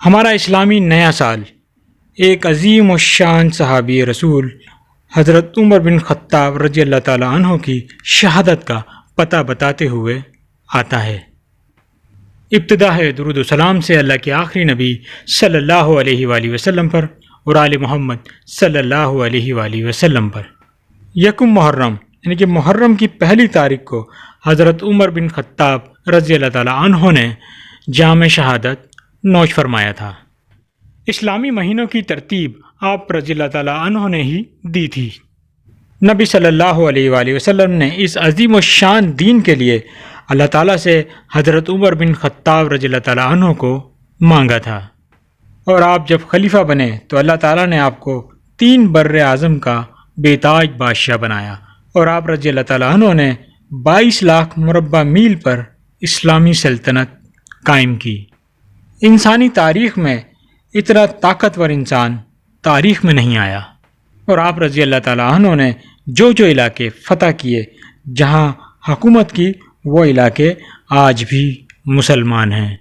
ہمارا اسلامی نیا سال ایک عظیم الشان صحابی رسول حضرت عمر بن خطاب رضی اللہ تعالیٰ عنہ کی شہادت کا پتہ بتاتے ہوئے آتا ہے۔ ابتدا ہے درود و سلام سے اللہ کے آخری نبی صلی اللہ علیہ وآلہ وسلم پر اور آل محمد صلی اللہ علیہ وآلہ وسلم پر۔ یکم محرم یعنی کہ محرم کی پہلی تاریخ کو حضرت عمر بن خطاب رضی اللہ تعالیٰ عنہ نے جام شہادت نوش فرمایا تھا۔ اسلامی مہینوں کی ترتیب آپ رضی اللہ تعالیٰ عنہ نے ہی دی تھی۔ نبی صلی اللہ علیہ وآلہ وسلم نے اس عظیم و شان دین کے لیے اللہ تعالیٰ سے حضرت عمر بن خطاب رضی اللہ تعالیٰ عنہ کو مانگا تھا، اور آپ جب خلیفہ بنے تو اللہ تعالیٰ نے آپ کو 3 بر اعظم کا بے تاج بادشاہ بنایا، اور آپ رضی اللہ تعالیٰ عنہ نے 22 لاکھ مربع میل پر اسلامی سلطنت قائم کی۔ انسانی تاریخ میں اتنا طاقتور انسان تاریخ میں نہیں آیا، اور آپ رضی اللہ تعالیٰ عنہ نے جو علاقے فتح کیے جہاں حکومت کی، وہ علاقے آج بھی مسلمان ہیں۔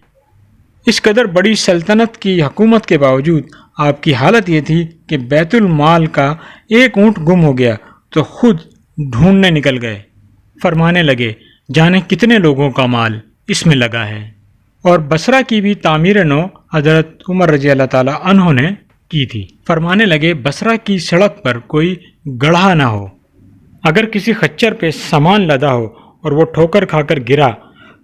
اس قدر بڑی سلطنت کی حکومت کے باوجود آپ کی حالت یہ تھی کہ بیت المال کا ایک اونٹ گم ہو گیا تو خود ڈھونڈنے نکل گئے، فرمانے لگے جانے کتنے لوگوں کا مال اس میں لگا ہے۔ اور بصرہ کی بھی تعمیر نو حضرت عمر رضی اللہ تعالیٰ عنہ نے کی تھی، فرمانے لگے بصرہ کی سڑک پر کوئی گڑھا نہ ہو، اگر کسی خچر پہ سامان لدا ہو اور وہ ٹھوکر کھا کر گرا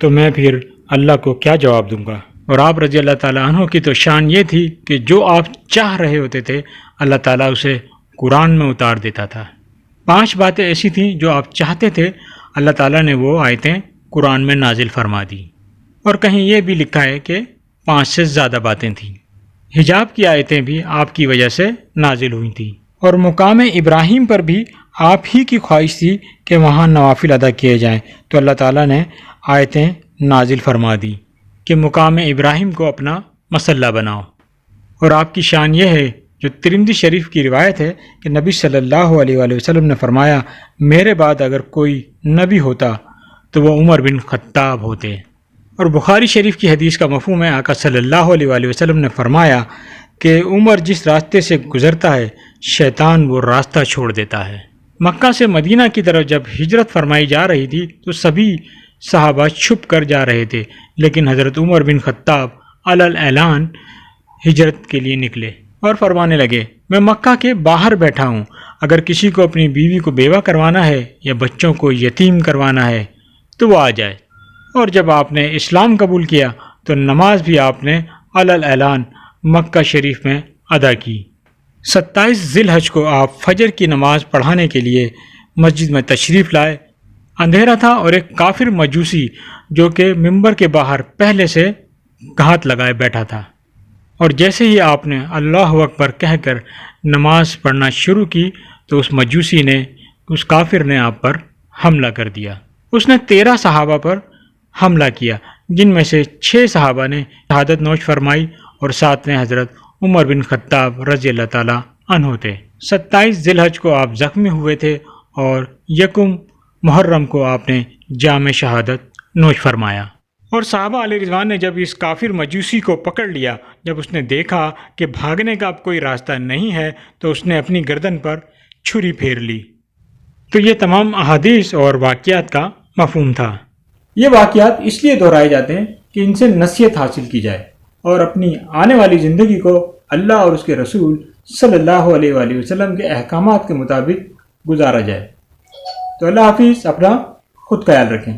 تو میں پھر اللہ کو کیا جواب دوں گا۔ اور آپ رضی اللہ تعالیٰ عنہ کی تو شان یہ تھی کہ جو آپ چاہ رہے ہوتے تھے اللہ تعالیٰ اسے قرآن میں اتار دیتا تھا۔ 5 باتیں ایسی تھیں جو آپ چاہتے تھے، اللہ تعالیٰ نے وہ آیتیں قرآن میں نازل فرما دی، اور کہیں یہ بھی لکھا ہے کہ 5 سے زیادہ باتیں تھیں۔ حجاب کی آیتیں بھی آپ کی وجہ سے نازل ہوئی تھیں، اور مقام ابراہیم پر بھی آپ ہی کی خواہش تھی کہ وہاں نوافل ادا کیے جائیں، تو اللہ تعالیٰ نے آیتیں نازل فرما دی کہ مقام ابراہیم کو اپنا مسلح بناؤ۔ اور آپ کی شان یہ ہے جو ترمذی شریف کی روایت ہے کہ نبی صلی اللہ علیہ وآلہ وسلم نے فرمایا، میرے بعد اگر کوئی نبی ہوتا تو وہ عمر بن خطاب ہوتے۔ اور بخاری شریف کی حدیث کا مفہوم ہے، آقا صلی اللہ علیہ وآلہ وسلم نے فرمایا کہ عمر جس راستے سے گزرتا ہے شیطان وہ راستہ چھوڑ دیتا ہے۔ مکہ سے مدینہ کی طرف جب ہجرت فرمائی جا رہی تھی تو سبھی صحابہ چھپ کر جا رہے تھے، لیکن حضرت عمر بن خطاب علی اعلان ہجرت کے لیے نکلے اور فرمانے لگے، میں مکہ کے باہر بیٹھا ہوں، اگر کسی کو اپنی بیوی کو بیوہ کروانا ہے یا بچوں کو یتیم کروانا ہے تو وہ آ جائے۔ اور جب آپ نے اسلام قبول کیا تو نماز بھی آپ نے علی اعلان مکہ شریف میں ادا کی۔ 27 ذی الحج کو آپ فجر کی نماز پڑھانے کے لیے مسجد میں تشریف لائے۔ اندھیرا تھا اور ایک کافر مجوسی جو کہ ممبر کے باہر پہلے سے گھات لگائے بیٹھا تھا، اور جیسے ہی آپ نے اللہ اکبر کہہ کر نماز پڑھنا شروع کی تو اس مجوسی نے، اس کافر نے آپ پر حملہ کر دیا۔ اس نے 13 صحابہ پر حملہ کیا، جن میں سے 6 صحابہ نے شہادت نوش فرمائی اور 7 میں حضرت عمر بن خطاب رضی اللہ تعالیٰ عنہ تھے۔ 27 ذی الحج کو آپ زخمی ہوئے تھے اور یکم محرم کو آپ نے جام شہادت نوش فرمایا۔ اور صحابہ علیہ رضوان نے جب اس کافر مجوسی کو پکڑ لیا، جب اس نے دیکھا کہ بھاگنے کا اب کوئی راستہ نہیں ہے تو اس نے اپنی گردن پر چھری پھیر لی۔ تو یہ تمام احادیث اور واقعات کا مفہوم تھا۔ یہ واقعات اس لیے دہرائے جاتے ہیں کہ ان سے نصیحت حاصل کی جائے اور اپنی آنے والی زندگی کو اللہ اور اس کے رسول صلی اللہ علیہ وآلہ وسلم کے احکامات کے مطابق گزارا جائے۔ تو اللہ حافظ، اپنا خود خیال رکھیں۔